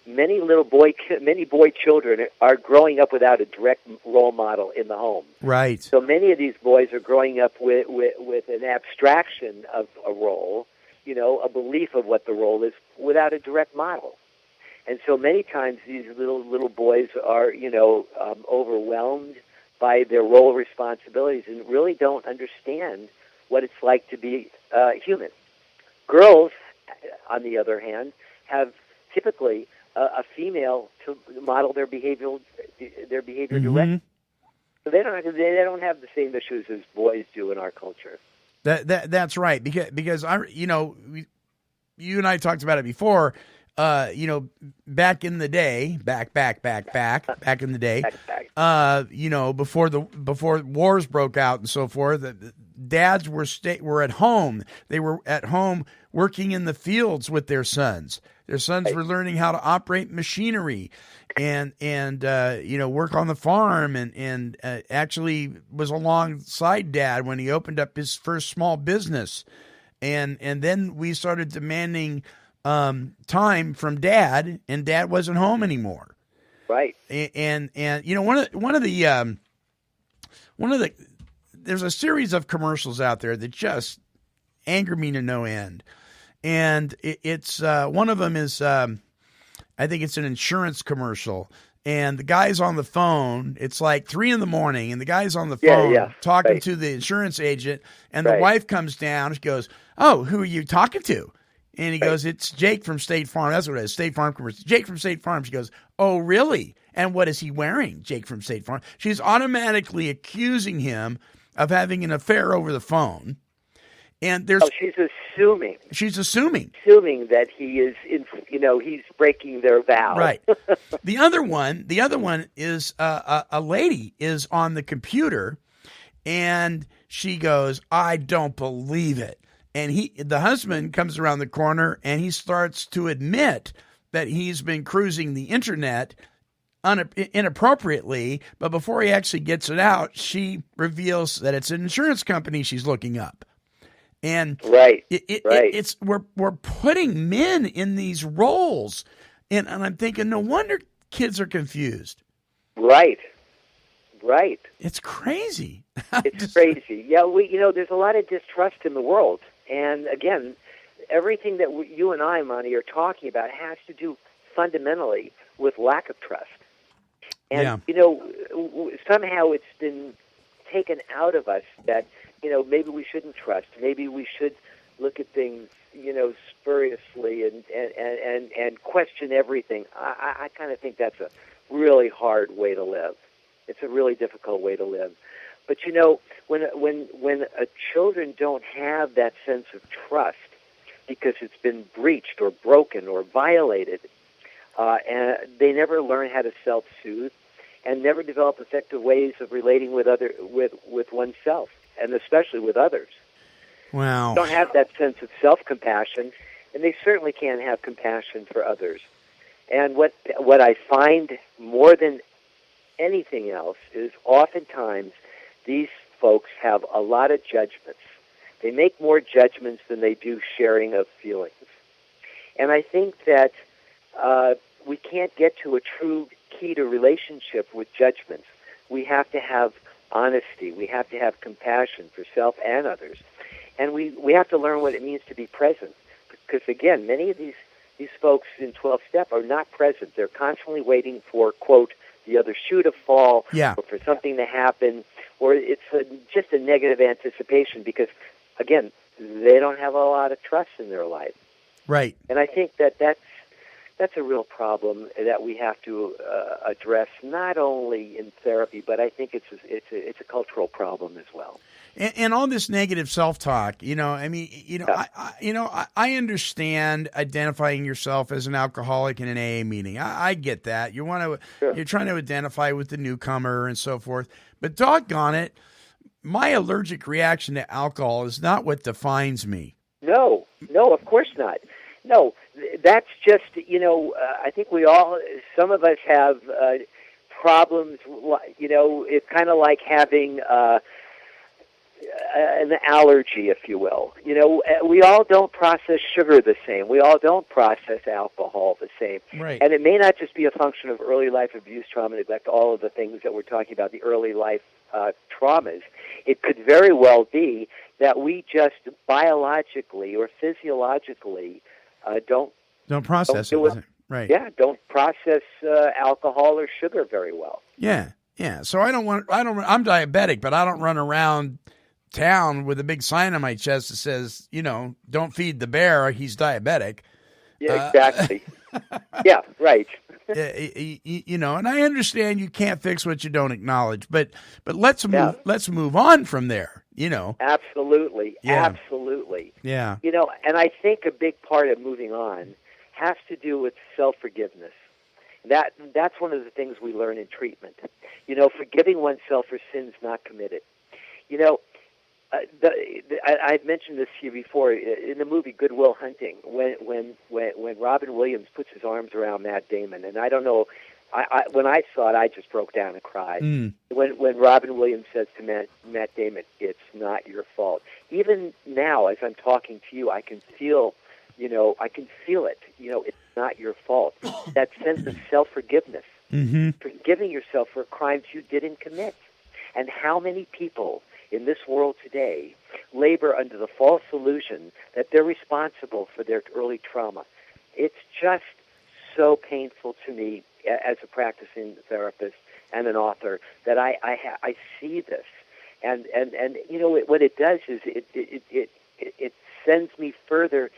S10: many boy children are growing up without a direct role model in the home.
S2: Right.
S10: So many of these boys are growing up with an abstraction of a role, a belief of what the role is, without a direct model. And so many times these little boys are, overwhelmed by their role responsibilities and really don't understand what it's like to be human. Girls, on the other hand, have typically a female to model their behavior directly. So they don't have the same issues as boys do in our culture.
S2: That's right, because you and I talked about it before. Back in the day, back in the day, before wars broke out and so forth, dads were at home. They were at home working in the fields with their sons. Their sons were learning how to operate machinery and work on the farm and actually was alongside Dad when he opened up his first small business. And then we started demanding time from Dad, and Dad wasn't home anymore.
S10: Right.
S2: And one of the there's a series of commercials out there that just anger me to no end. And it's one of them is I think it's an insurance commercial, and the guy's on the phone. It's like 3 a.m, and the guy's on the phone talking to the insurance agent, and the wife comes down. She goes, "Oh, who are you talking to?" And he goes, "It's Jake from State Farm." That's what it is, State Farm commercial. Jake from State Farm. She goes, "Oh, really? And what is he wearing?" Jake from State Farm. She's automatically accusing him of having an affair over the phone. And there's
S10: she's assuming.
S2: She's assuming
S10: that he is, he's breaking their vow.
S2: Right. The other one is a lady is on the computer, and she goes, "I don't believe it." And the husband comes around the corner, and he starts to admit that he's been cruising the internet inappropriately. But before he actually gets it out, she reveals that it's an insurance company she's looking up. And it's we're putting men in these roles, and I'm thinking, no wonder kids are confused.
S10: Right.
S2: It's crazy.
S10: It's crazy. Yeah, there's a lot of distrust in the world, and again, everything that you and I, Monty, are talking about has to do fundamentally with lack of trust. And somehow it's been taken out of us that. Maybe we shouldn't trust. Maybe we should look at things, spuriously and question everything. I kind of think that's a really hard way to live. It's a really difficult way to live. But when children don't have that sense of trust because it's been breached or broken or violated, and they never learn how to self-soothe and never develop effective ways of relating with oneself. And especially with others.
S2: Wow.
S10: They don't have that sense of self-compassion, and they certainly can't have compassion for others. And what I find more than anything else is oftentimes these folks have a lot of judgments. They make more judgments than they do sharing of feelings. And I think that we can't get to a true key to relationship with judgments. We have to have honesty. We have to have compassion for self and others. And we have to learn what it means to be present. Because, again, many of these folks in 12-step are not present. They're constantly waiting for, quote, the other shoe to fall, or for something to happen, or it's just a negative anticipation because, again, they don't have a lot of trust in their life.
S2: Right.
S10: And I think that's a real problem that we have to address, not only in therapy, but I think it's a cultural problem as well.
S2: And all this negative self-talk, I understand identifying yourself as an alcoholic in an AA meeting. I get that. You're trying to identify with the newcomer and so forth. But doggone it, my allergic reaction to alcohol is not what defines me. No, of course not. No, that's just, I think some of us have problems, it's kind of like having
S10: an allergy, if you will. We all don't process sugar the same. We all don't process alcohol the same.
S2: Right.
S10: And it may not just be a function of early life abuse, trauma, neglect, all of the things that we're talking about, the early life traumas. It could very well be that we just biologically or physiologically don't
S2: process it. Right.
S10: Yeah, don't process alcohol or sugar very well.
S2: Yeah. So I'm diabetic, but I don't run around town with a big sign on my chest that says, don't feed the bear. He's diabetic.
S10: Yeah, exactly. Yeah, right.
S2: And I understand you can't fix what you don't acknowledge, but let's move on from there.
S10: Absolutely.
S2: Yeah.
S10: Absolutely.
S2: Yeah.
S10: And I think a big part of moving on has to do with self-forgiveness. That's one of the things we learn in treatment. Forgiving oneself for sins not committed. I've mentioned this to you before in the movie Good Will Hunting, when Robin Williams puts his arms around Matt Damon, and I don't know, when I saw it, I just broke down and cried. When Robin Williams says to Matt Damon, "It's not your fault." Even now, as I'm talking to you, I can feel it. It's not your fault. That sense of self-forgiveness, forgiving yourself for crimes you didn't commit. And how many people in this world today labor under the false illusion that they're responsible for their early trauma? It's just so painful to me as a practicing therapist and an author that I see this. And what it does is it sends me further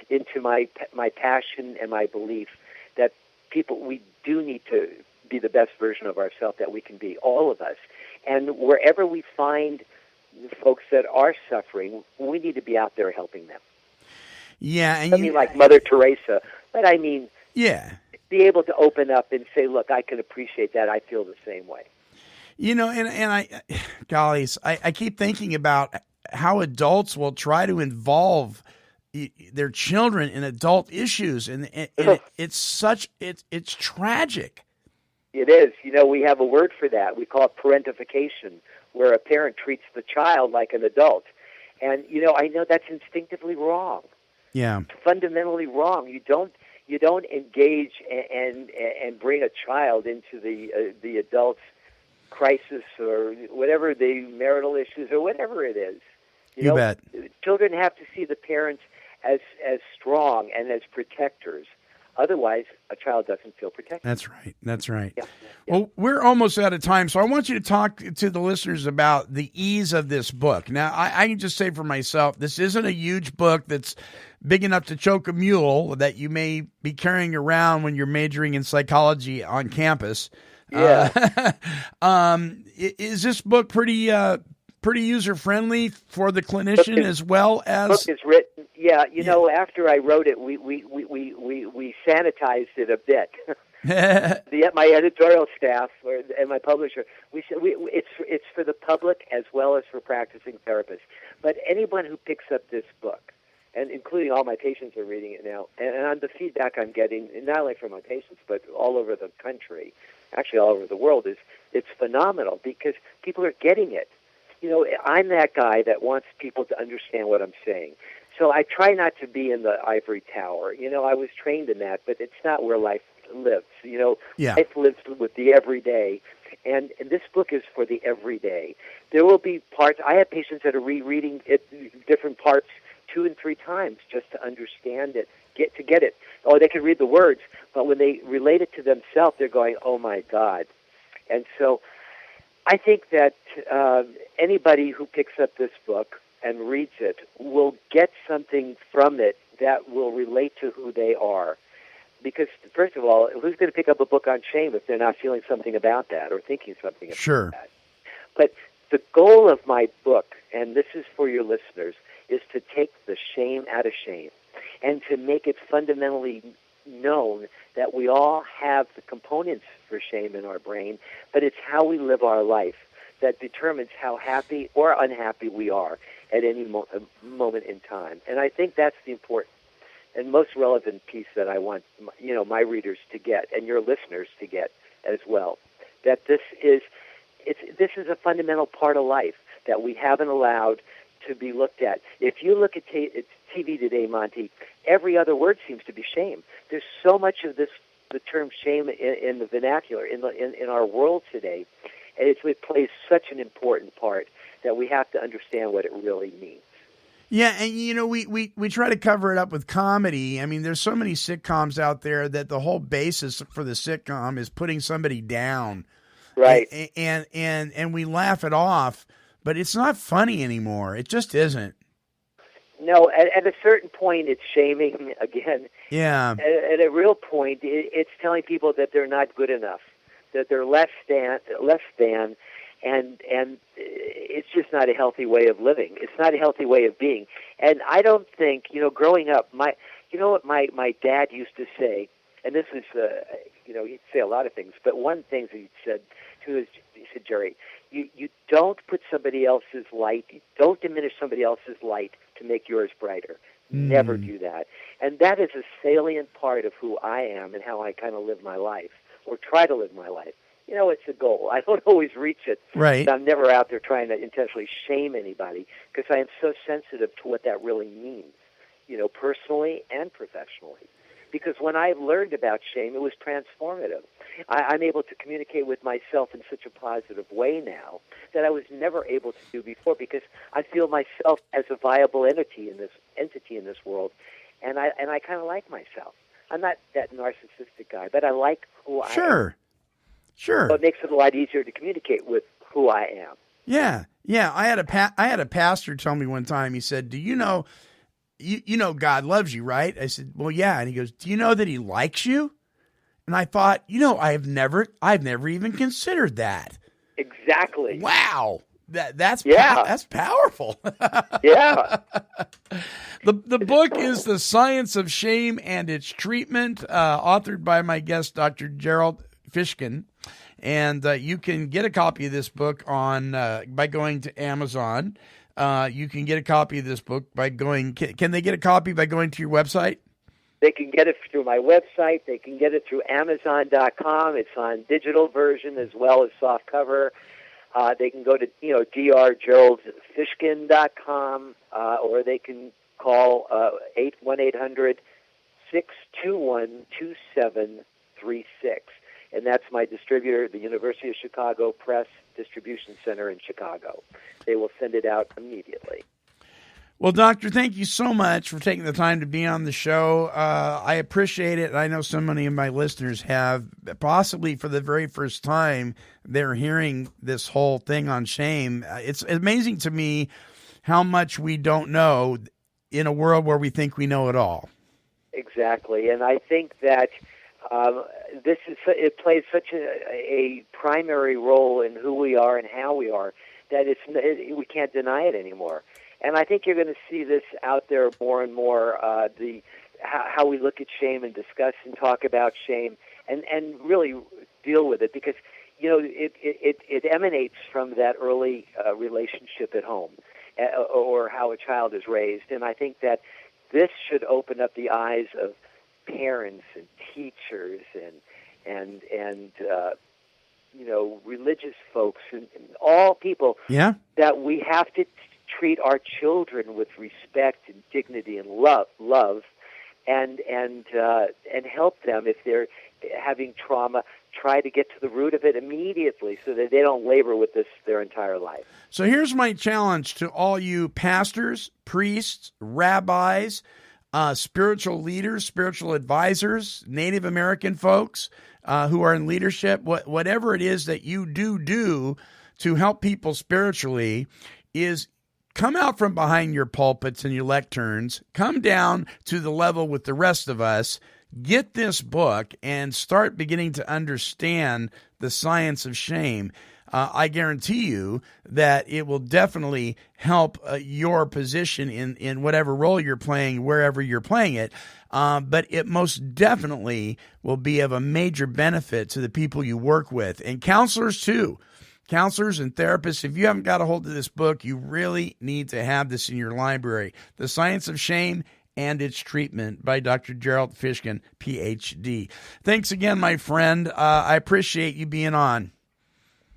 S10: into my passion and my belief that we do need to be the best version of ourselves that we can be, all of us. And wherever we find folks that are suffering, we need to be out there helping them.
S2: Yeah, and
S10: I mean, like Mother Teresa, but I mean, be able to open up and say, "Look, I can appreciate that. I feel the same way."
S2: I keep thinking about how adults will try to involve their children in adult issues, and it's tragic.
S10: It is. We have a word for that. We call it parentification, where a parent treats the child like an adult. And, I know that's instinctively wrong.
S2: Yeah.
S10: It's fundamentally wrong. You don't engage and bring a child into the adult's crisis or whatever the marital issues or whatever it is.
S2: You bet.
S10: Children have to see the parents as strong and as protectors. Otherwise, a child doesn't feel protected.
S2: That's right.
S10: Yeah.
S2: Well, we're almost out of time, so I want you to talk to the listeners about the ease of this book. Now, I can just say for myself, this isn't a huge book that's big enough to choke a mule that you may be carrying around when you're majoring in psychology on campus.
S10: Yeah.
S2: Is this book pretty user-friendly for the clinician as well as...
S10: The book is written, after I wrote it, we sanitized it a bit. My editorial staff and my publisher, we said it's for the public as well as for practicing therapists. But anyone who picks up this book, and including all my patients are reading it now, and on the feedback I'm getting, not only from my patients, but all over the country, actually all over the world, it's phenomenal because people are getting it. I'm that guy that wants people to understand what I'm saying. So I try not to be in the ivory tower. I was trained in that, but it's not where life lives. Life lives with the everyday, and this book is for the everyday. There will be parts. I have patients that are rereading different parts 2 and 3 times just to understand it, get it. Oh, they can read the words, but when they relate it to themselves, they're going, "Oh my God!" And so I think that anybody who picks up this book and reads it will get something from it that will relate to who they are. Because, first of all, who's going to pick up a book on shame if they're not feeling something about that or thinking something about that? But the goal of my book, and this is for your listeners, is to take the shame out of shame and to make it fundamentally known that we all have the components for shame in our brain, but it's how we live our life that determines how happy or unhappy we are at any moment in time. And I think that's the important and most relevant piece that I want my readers to get and your listeners to get as well. That this is a fundamental part of life. that we haven't allowed to be looked at. If you look at TV today, Monty, every other word seems to be shame. There's so much of the term shame in the vernacular, in our world today, and it plays such an important part that we have to understand what it really means.
S2: Yeah, and we try to cover it up with comedy. I mean, there's so many sitcoms out there that the whole basis for the sitcom is putting somebody down.
S10: Right.
S2: And we laugh it off, but it's not funny anymore. It just isn't.
S10: No, at a certain point, it's shaming again.
S2: Yeah.
S10: At a real point, it's telling people that they're not good enough, that they're less than, and it's just not a healthy way of living. It's not a healthy way of being. And I don't think, growing up, my dad used to say, and this is, he'd say a lot of things, but one thing that he said to us, he said, Jerry, you don't put somebody else's light, don't diminish somebody else's light to make yours brighter. Never do that. And that is a salient part of who I am and how I kind of live my life, or try to live my life. It's a goal. I don't always reach it.
S2: Right.
S10: I'm never out there trying to intentionally shame anybody, because I am so sensitive to what that really means, personally and professionally. Because when I learned about shame, it was transformative. I'm able to communicate with myself in such a positive way now that I was never able to do before, because I feel myself as a viable entity in this world, and I kind of like myself. I'm not that narcissistic guy, but I like who I am. Sure. So it makes it a lot easier to communicate with who I am.
S2: Yeah. I had a pastor tell me one time. He said, "Do you know, God loves you, right?" I said, "Well, yeah." And he goes, "Do you know that He likes you?" And I thought, I've never even considered that.
S10: Exactly.
S2: Wow. That's powerful.
S10: Yeah.
S2: The book is The Science of Shame and Its Treatment, authored by my guest, Dr. Gerald Fishkin. And you can get a copy of this book by going to Amazon. You can get a copy of this book by going. Can they get a copy by going to your website?
S10: They can get it through my website. They can get it through Amazon.com. It's on digital version as well as soft cover. They can go to drgeraldfishkin.com, or they can call 1-800-621-2736. And that's my distributor, the University of Chicago Press Distribution Center in Chicago. They will send it out immediately.
S2: Well, Doctor, thank you so much for taking the time to be on the show. I appreciate it. I know so many of my listeners have, possibly for the very first time, they're hearing this whole thing on shame. It's amazing to me how much we don't know in a world where we think we know it all.
S10: Exactly. And I think that it plays such a primary role in who we are and how we are that we can't deny it anymore. And I think you're going to see this out there more and more, how we look at shame and discuss and talk about shame and really deal with it, because it emanates from that early relationship at home, or how a child is raised. And I think that this should open up the eyes of parents and teachers and religious folks and all people, that we have to treat our children with respect and dignity and love, and help them if they're having trauma. Try to get to the root of it immediately so that they don't labor with this their entire life.
S2: So here's my challenge to all you pastors, priests, rabbis, spiritual leaders, spiritual advisors, Native American folks who are in leadership, whatever it is that you do to help people spiritually, is come out from behind your pulpits and your lecterns, come down to the level with the rest of us, get this book, and start beginning to understand the science of shame. I guarantee you that it will definitely help your position in whatever role you're playing, wherever you're playing it. But it most definitely will be of a major benefit to the people you work with, and counselors too. Counselors and therapists, if you haven't got a hold of this book, you really need to have this in your library. The Science of Shame and Its Treatment by Dr. Gerald Fishkin, Ph.D. Thanks again, my friend. I appreciate you being on.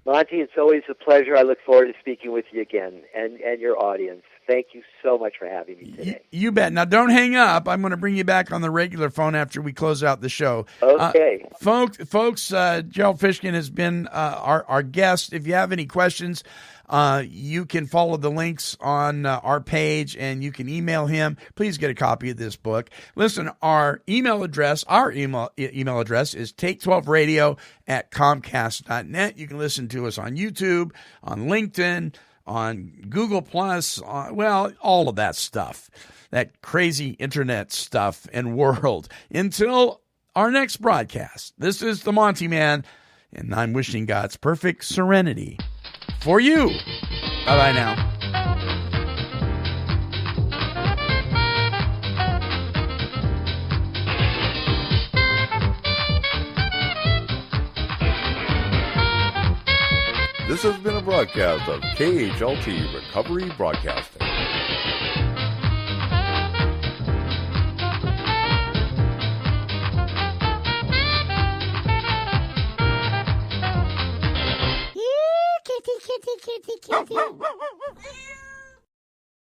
S10: Monty, it's always a pleasure. I look forward to speaking with you again and your audience. Thank you so much for having me today.
S2: You bet. Now, don't hang up. I'm going to bring you back on the regular phone after we close out the show.
S10: Okay.
S2: Folks, Gerald Fishkin has been our guest. If you have any questions, you can follow the links on our page, and you can email him. Please get a copy of this book. Listen, our email address is take12radio@comcast.net. You can listen to us on YouTube, on LinkedIn, on Google Plus, all of that stuff, that crazy internet stuff and world. Until our next broadcast, this is the Monty'man, and I'm wishing God's perfect serenity for you. Bye-bye now.
S1: This has been a broadcast of KHLT Recovery Broadcasting.